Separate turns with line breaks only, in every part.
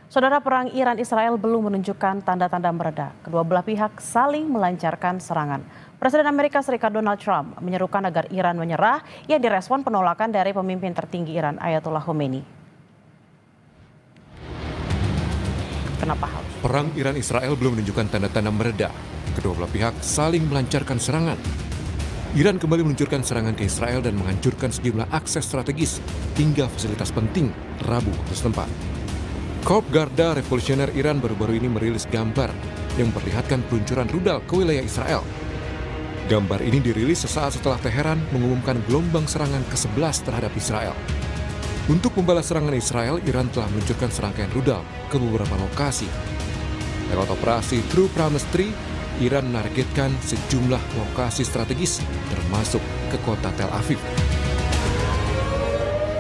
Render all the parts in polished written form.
Saudara, perang Iran-Israel belum menunjukkan tanda-tanda mereda. Kedua belah pihak saling melancarkan serangan. Presiden Amerika Serikat Donald Trump menyerukan agar Iran menyerah yang direspon penolakan dari pemimpin tertinggi Iran Ayatollah Khomeini. Kenapa harus?
Perang Iran-Israel belum menunjukkan tanda-tanda mereda. Kedua belah pihak saling melancarkan serangan. Iran kembali meluncurkan serangan ke Israel dan menghancurkan sejumlah akses strategis hingga fasilitas penting Rabu waktu setempat. Korps Garda Revolusioner Iran baru-baru ini merilis gambar yang memperlihatkan peluncuran rudal ke wilayah Israel. Gambar ini dirilis sesaat setelah Teheran mengumumkan gelombang serangan ke-11 terhadap Israel. Untuk membalas serangan Israel, Iran telah meluncurkan serangkaian rudal ke beberapa lokasi. Lewat operasi True Promise 3, Iran menargetkan sejumlah lokasi strategis termasuk ke kota Tel Aviv.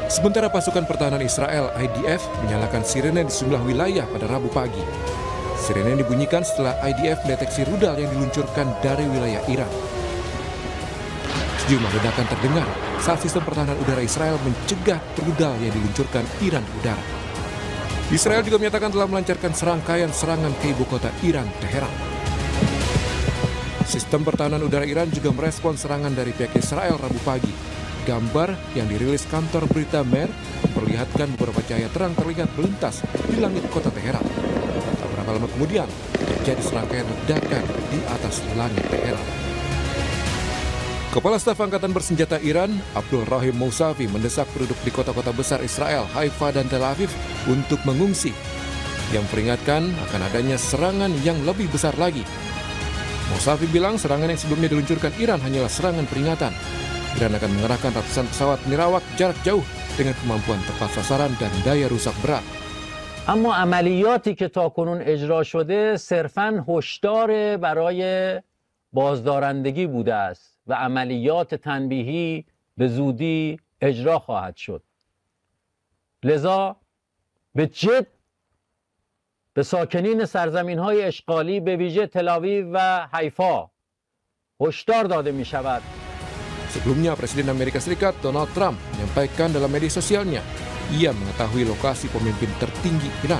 Sementara pasukan pertahanan Israel IDF menyalakan sirene di sejumlah wilayah pada Rabu pagi. Sirene dibunyikan setelah IDF mendeteksi rudal yang diluncurkan dari wilayah Iran. Sejumlah ledakan terdengar saat sistem pertahanan udara Israel mencegah rudal yang diluncurkan Iran ke udara. Israel juga menyatakan telah melancarkan serangkaian serangan ke ibu kota Iran, Teheran. Sistem pertahanan udara Iran juga merespon serangan dari pihak Israel Rabu pagi. Gambar yang dirilis kantor berita Mer memperlihatkan beberapa cahaya terang terlihat melintas di langit kota Teheran. Tak berapa lama kemudian, terjadi serangkaian ledakan di atas langit Teheran. Kepala Staf Angkatan Bersenjata Iran, Abdul Rahim Mousavi, mendesak penduduk di kota-kota besar Israel, Haifa dan Tel Aviv untuk mengungsi, yang memperingatkan akan adanya serangan yang lebih besar lagi. Mousavi bilang serangan yang sebelumnya diluncurkan Iran hanyalah serangan peringatan. Iran akan mengerahkan ratusan pesawat nirawak jarak jauh dengan kemampuan tepat sasaran dan daya rusak berat.
اما عملیاتی که تاکنون اجرا شده صرفاً هشدار برای بازدارندگی بوده است و عملیات تنبیهی به زودی اجرا خواهد شد. لذا به جد به ساکنین سرزمین‌های اشغالی به ویژه تل‌آویو و حیفا هشدار داده می‌شود.
Sebelumnya, Presiden Amerika Serikat Donald Trump menyampaikan dalam media sosialnya, ia mengetahui lokasi pemimpin tertinggi Iran.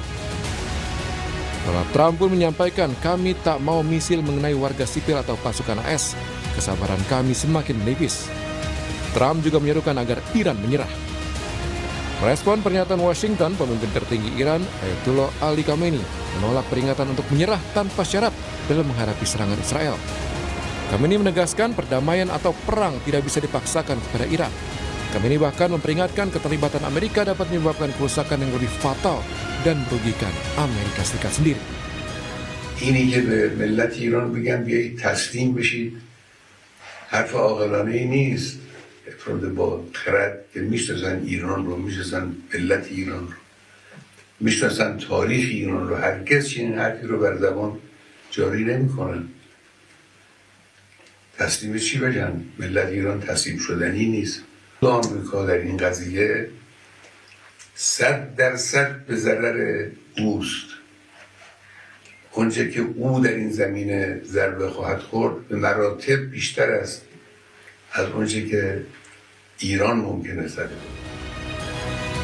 Donald Trump pun menyampaikan, kami tak mau misil mengenai warga sipil atau pasukan AS. Kesabaran kami semakin menipis. Trump juga menyerukan agar Iran menyerah. Merespon pernyataan Washington, pemimpin tertinggi Iran, Ayatollah Ali Khamenei, menolak peringatan untuk menyerah tanpa syarat dalam menghadapi serangan Israel. Khamenei menegaskan perdamaian atau perang tidak bisa dipaksakan kepada Iran. Khamenei bahkan memperingatkan keterlibatan Amerika dapat menyebabkan kerusakan yang lebih fatal dan merugikan Amerika Serikat sendiri.
اینی که به ملت ایران بگم بیایید تسلیم بشید حرف عاقلانه‌ای نیست. افراد با خرد که میشناسن ایران رو، میشناسن ملت ایران رو، میشناسن تاریخ ایران رو، هرگز چنین حرفی رو بر زبان جاری نمیکنن. تسلیم چی بشن؟ ملت ایران تسلیم شدنی نیست. آمریکا در این قضیه 100% به ضرر اوست. اونچه که او در این زمینه ضربه خواهد خورد به مراتب بیشتر است از اونچه که ایران ممکنه سره.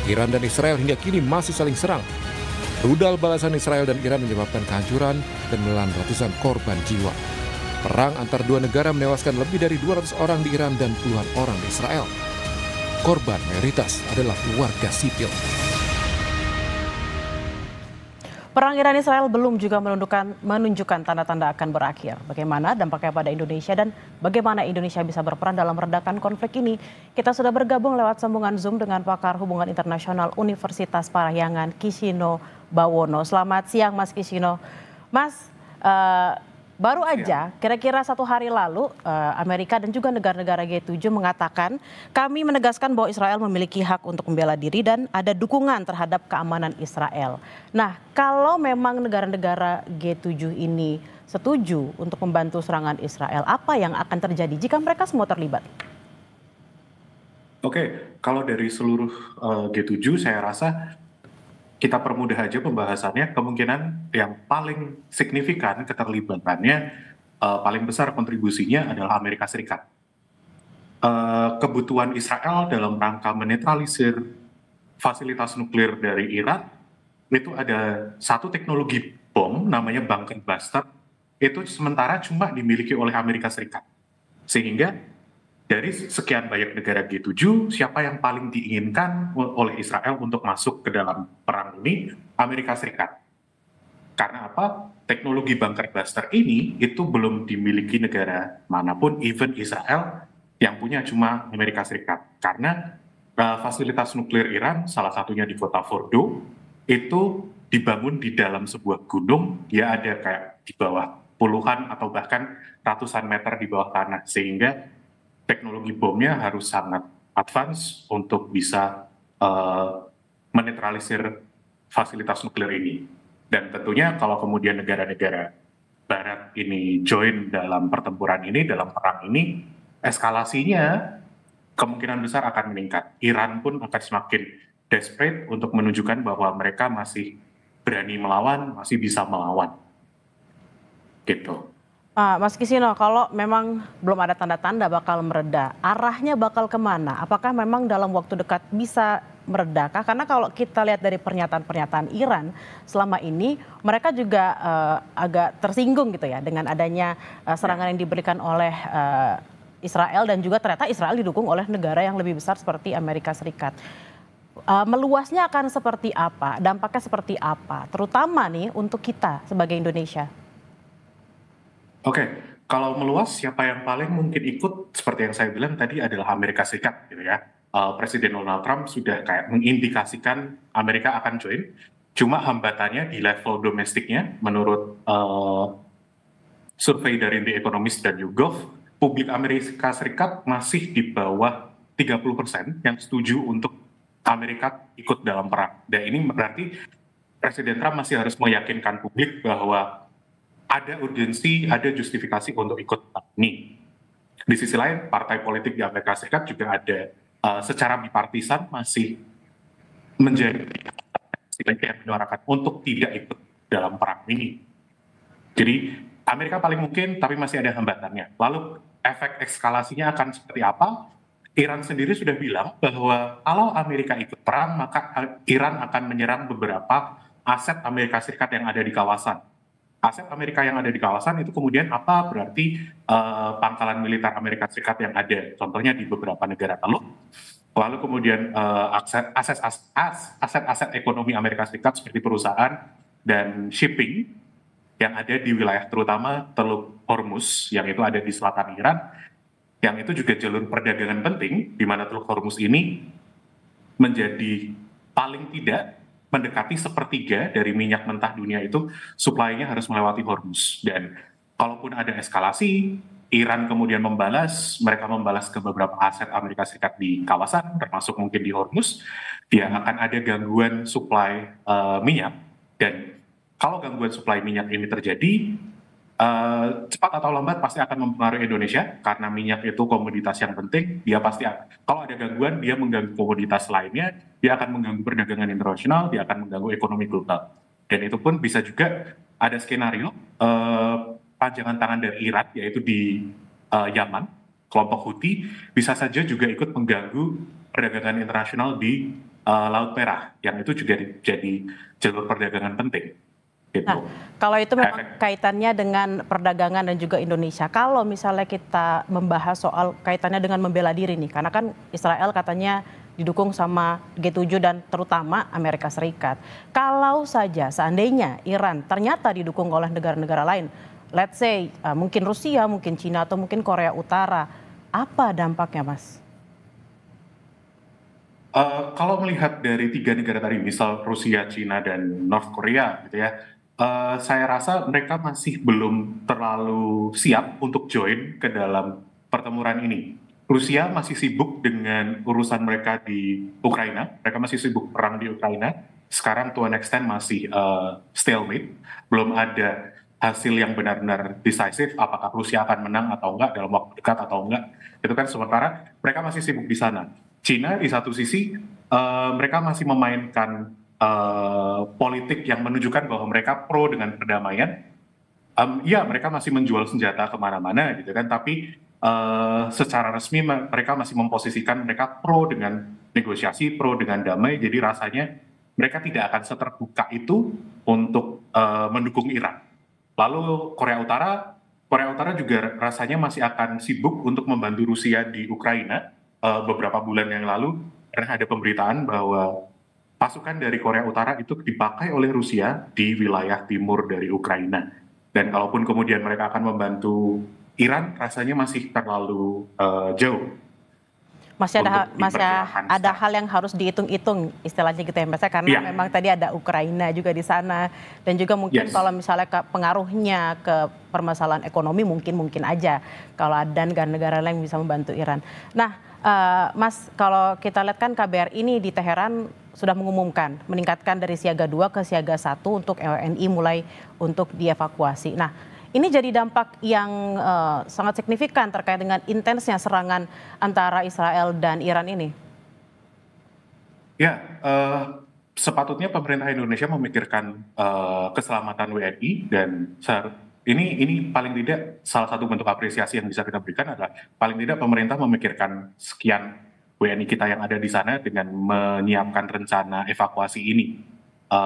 Iran dan Israel hingga kini masih saling serang. Rudal balasan Israel dan Iran menyebabkan kehancuran dan menelan ratusan korban jiwa. Perang antar dua negara menewaskan lebih dari 200 orang di Iran dan puluhan orang di Israel. Korban mayoritas adalah warga sipil.
Perang Iran-Israel belum juga menunjukkan tanda-tanda akan berakhir. Bagaimana dampaknya pada Indonesia dan bagaimana Indonesia bisa berperan dalam meredakan konflik ini? Kita sudah bergabung lewat sambungan Zoom dengan pakar hubungan internasional Universitas Parahyangan, Kishino Bawono. Selamat siang, Mas Kishino. Mas, baru aja kira-kira 1 hari lalu Amerika dan juga negara-negara G7 mengatakan kami menegaskan bahwa Israel memiliki hak untuk membela diri dan ada dukungan terhadap keamanan Israel. Nah, kalau memang negara-negara G7 ini setuju untuk membantu serangan Israel, apa yang akan terjadi jika mereka semua terlibat?
Oke, kalau dari seluruh G7 saya rasa kita permudah aja pembahasannya, kemungkinan yang paling signifikan keterlibatannya, paling besar kontribusinya adalah Amerika Serikat. Kebutuhan Israel dalam rangka menetralisir fasilitas nuklir dari Iran itu ada satu teknologi bom namanya bunker buster, itu sementara cuma dimiliki oleh Amerika Serikat. Sehingga dari sekian banyak negara G7, siapa yang paling diinginkan oleh Israel untuk masuk ke dalam perang ini? Amerika Serikat. Karena apa? Teknologi bunker buster ini itu belum dimiliki negara manapun, even Israel, yang punya cuma Amerika Serikat. Karena fasilitas nuklir Iran, salah satunya di kota Fordo, itu dibangun di dalam sebuah gunung, dia ada kayak di bawah puluhan atau bahkan ratusan meter di bawah tanah, sehingga teknologi bomnya harus sangat advance untuk bisa menetralisir fasilitas nuklir ini. Dan tentunya kalau kemudian negara-negara Barat ini join dalam pertempuran ini, dalam perang ini, eskalasinya kemungkinan besar akan meningkat. Iran pun akan semakin desperate untuk menunjukkan bahwa mereka masih berani melawan, masih bisa melawan. Gitu.
Mas Kisino, kalau memang belum ada tanda-tanda bakal mereda, arahnya bakal kemana? Apakah memang dalam waktu dekat bisa meredakah? Karena kalau kita lihat dari pernyataan-pernyataan Iran selama ini, mereka juga agak tersinggung gitu ya dengan adanya serangan yang diberikan oleh Israel, dan juga ternyata Israel didukung oleh negara yang lebih besar seperti Amerika Serikat. Meluasnya akan seperti apa? Dampaknya seperti apa? Terutama nih untuk kita sebagai Indonesia.
Oke, kalau meluas siapa yang paling mungkin ikut seperti yang saya bilang tadi adalah Amerika Serikat gitu ya. Presiden Donald Trump sudah kayak mengindikasikan Amerika akan join. Cuma hambatannya di level domestiknya menurut survei dari The Economist dan YouGov, publik Amerika Serikat masih di bawah 30% yang setuju untuk Amerika ikut dalam perang. Dan ini berarti Presiden Trump masih harus meyakinkan publik bahwa ada urgensi, ada justifikasi untuk ikut ini. Di sisi lain, partai politik di Amerika Serikat juga ada secara bipartisan masih menjadi yang menyuarakan untuk tidak ikut dalam perang ini. Jadi Amerika paling mungkin, tapi masih ada hambatannya. Lalu efek eskalasinya akan seperti apa? Iran sendiri sudah bilang bahwa kalau Amerika ikut perang, maka Iran akan menyerang beberapa aset Amerika Serikat yang ada di kawasan. Aset Amerika yang ada di kawasan itu kemudian apa? Berarti pangkalan militer Amerika Serikat yang ada, contohnya di beberapa negara Teluk. Lalu kemudian aset-aset ekonomi Amerika Serikat seperti perusahaan dan shipping yang ada di wilayah terutama Teluk Hormuz yang itu ada di selatan Iran, yang itu juga jalur perdagangan penting, di mana Teluk Hormuz ini menjadi paling tidak mendekati sepertiga dari minyak mentah dunia itu suplainya harus melewati Hormuz. Dan kalaupun ada eskalasi, Iran kemudian mereka membalas ke beberapa aset Amerika Serikat di kawasan, termasuk mungkin di Hormuz, ya akan ada gangguan suplai minyak. Dan kalau gangguan suplai minyak ini terjadi, cepat atau lambat pasti akan mempengaruhi Indonesia, karena minyak itu komoditas yang penting. Dia pasti kalau ada gangguan, dia mengganggu komoditas lainnya, dia akan mengganggu perdagangan internasional, dia akan mengganggu ekonomi global. Dan itu pun bisa juga ada skenario panjangan tangan dari Iran, yaitu di Yaman, kelompok Houthi, bisa saja juga ikut mengganggu perdagangan internasional di Laut Merah, yang itu juga jadi jalur perdagangan penting. Gitu.
Nah, kalau itu memang kaitannya dengan perdagangan dan juga Indonesia. Kalau misalnya kita membahas soal kaitannya dengan membela diri nih, karena kan Israel katanya didukung sama G7 dan terutama Amerika Serikat. Kalau saja seandainya Iran ternyata didukung oleh negara-negara lain, let's say mungkin Rusia, mungkin Cina, atau mungkin Korea Utara, apa dampaknya, Mas?
Kalau melihat dari tiga negara tadi, misal Rusia, Cina, dan North Korea gitu ya, saya rasa mereka masih belum terlalu siap untuk join ke dalam pertempuran ini. Rusia masih sibuk dengan urusan mereka di Ukraina, mereka masih sibuk perang di Ukraina. Sekarang to an extent masih stalemate, belum ada hasil yang benar-benar decisive, apakah Rusia akan menang atau enggak dalam waktu dekat atau enggak. Itu kan sementara mereka masih sibuk di sana. Cina di satu sisi mereka masih memainkan politik yang menunjukkan bahwa mereka pro dengan perdamaian. Ya, mereka masih menjual senjata kemana-mana gitu kan, tapi secara resmi mereka masih memposisikan mereka pro dengan negosiasi, pro dengan damai. Jadi rasanya mereka tidak akan seterbuka itu untuk mendukung Iran. Lalu Korea Utara juga rasanya masih akan sibuk untuk membantu Rusia di Ukraina. Beberapa bulan yang lalu pernah ada pemberitaan bahwa pasukan dari Korea Utara itu dipakai oleh Rusia di wilayah timur dari Ukraina. Dan kalaupun kemudian mereka akan membantu Iran, rasanya masih terlalu jauh.
Masih ada hal yang harus dihitung-hitung istilahnya gitu ya Mas, karena memang tadi ada Ukraina juga di sana, dan juga mungkin kalau misalnya pengaruhnya ke permasalahan ekonomi mungkin aja kalau ada negara-negara lain yang bisa membantu Iran. Nah Mas, kalau kita lihat kan KBRI ini di Teheran sudah mengumumkan meningkatkan dari siaga 2 ke siaga 1 untuk WNI mulai untuk dievakuasi. Nah, ini jadi dampak yang sangat signifikan terkait dengan intensnya serangan antara Israel dan Iran ini.
Ya, sepatutnya pemerintah Indonesia memikirkan keselamatan WNI, dan ini paling tidak salah satu bentuk apresiasi yang bisa kita berikan adalah paling tidak pemerintah memikirkan sekian WNI kita yang ada di sana dengan menyiapkan rencana evakuasi ini.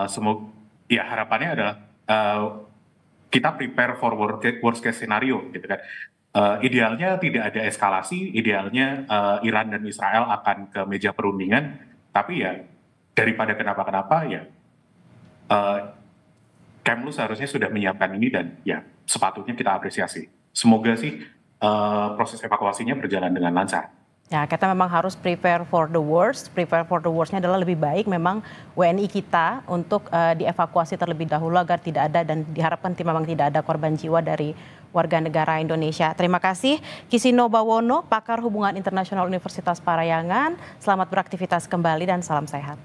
Semoga, ya harapannya adalah kita prepare for worst case scenario gitu kan. Idealnya tidak ada eskalasi, idealnya Iran dan Israel akan ke meja perundingan, tapi ya daripada kenapa-kenapa ya Kemlu seharusnya sudah menyiapkan ini, dan ya sepatutnya kita apresiasi. Semoga sih proses evakuasinya berjalan dengan lancar.
Ya, kita memang harus prepare for the worst. Prepare for the worst-nya adalah lebih baik memang WNI kita untuk dievakuasi terlebih dahulu agar tidak ada, dan diharapkan memang tidak ada korban jiwa dari warga negara Indonesia. Terima kasih Kisino Bawono, pakar hubungan internasional Universitas Parayangan. Selamat beraktivitas kembali dan salam sehat.